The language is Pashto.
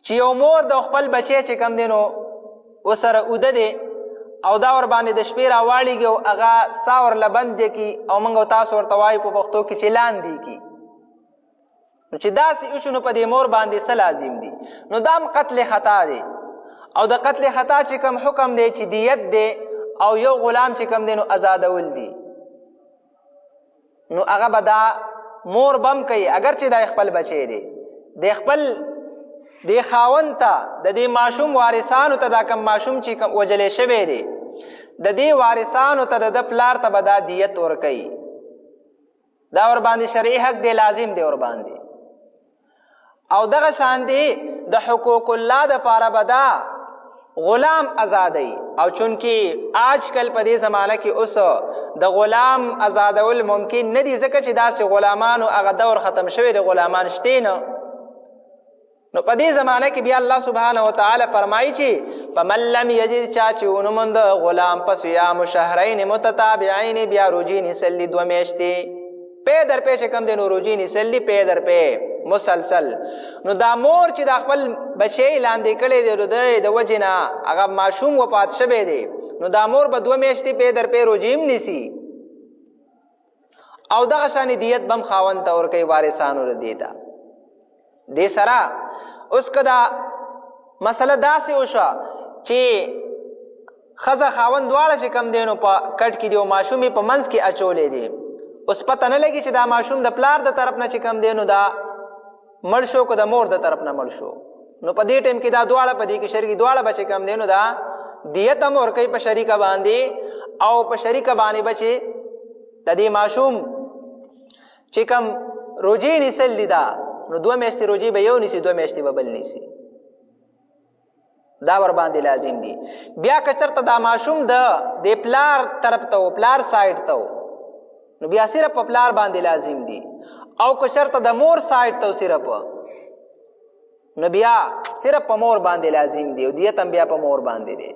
چې یو مور د خپل بچی چې کم دی نو ورسره اوده دی او دا ور باندې د شپې راواړېږي او هغه سا ورله بند دی کي او موږ او تاسو ورته وایو په پښتو کې چې لاندې کي، نو چې داسې وشو نو په دې مور باندې څه لازم دي؟ نو دا هم قتل خطا دی او د قتل خطا چې کوم حکم دی چې دیت دی او یو غلام چې کوم دی نو آزادول دي، نو هغه به دا مور بم کوي اگر چې دا خپل بچی دی، د خپل د خاوند ته د دې ماشوم وارثانو ته دا کم ماشوم چې کوم وجلې شوی دی د دې وارثانو ته د پلار ته به دا دیت ورکوي، دا ور باندې شرعي حق دی، لازم دی ور باندې. او دغه شان دی د حقوق الله دپاره به دا غلام آزادی، او چونکې آجکل په دې زمانه کې اوس د غلام آزادول ممکن نه دي ځکه چې داسې غلامانو هغه دور ختم شوی د غلامان شته نه، نو په دې زمانه کې بیا الله سبحانه وتعالی فرمایي چې فمن لم یجد چا چې ونه موند غلام په صیام شهرین متتابعین بیا روجې نیسلي 2 میاشتې پی در پی چې کوم دی نو روجې نیسلي پی در پی مسلسل، نو دا مور چې دا خپل بچی لاندې کړی دی د وجې نه هغه ماشوم وفات شوی دی نو دا مور به 2 میاشتې پی در پی روجې هم نیسي او دغه شانې دیت به هم خاوند ته ورکوي وارثانو دې ته. دې سره اوس که دا مسله داسې وشوه چې ښځه خاوند دواړه چې کم دی نو په کټ کې دی او ماشوم یې په منځ کې اچولی دی، اوس پته نه لګي چې دا ماشوم د پلار د طرف نه چې کم دی نو دا مړ شو که د مور د طرف نه مړ شو، نو په دې ټایم کې دا دواړه په دې کې شریک دواړه به چې کم دی نو دا دیت هم ورکوي په شریکه باندې او په شریکه باندې به چې د دې ماشوم چې کم روجې نیسل دي دا نو 2 میاشتې روجې به یو نیسي 2 میاشتې به بل نیسي، دا ور باندې لازم دي. بیا که چېرته دا ماشوم د پلار طرف ته و پلار سایډ ته و نو بیا صرف په پلار باندې لازم دي، او که چېرته د مور سایډ ته و صرف نو بیا صرف په مور باندې لازم دي او دیت هم بیا په مور باندې دی.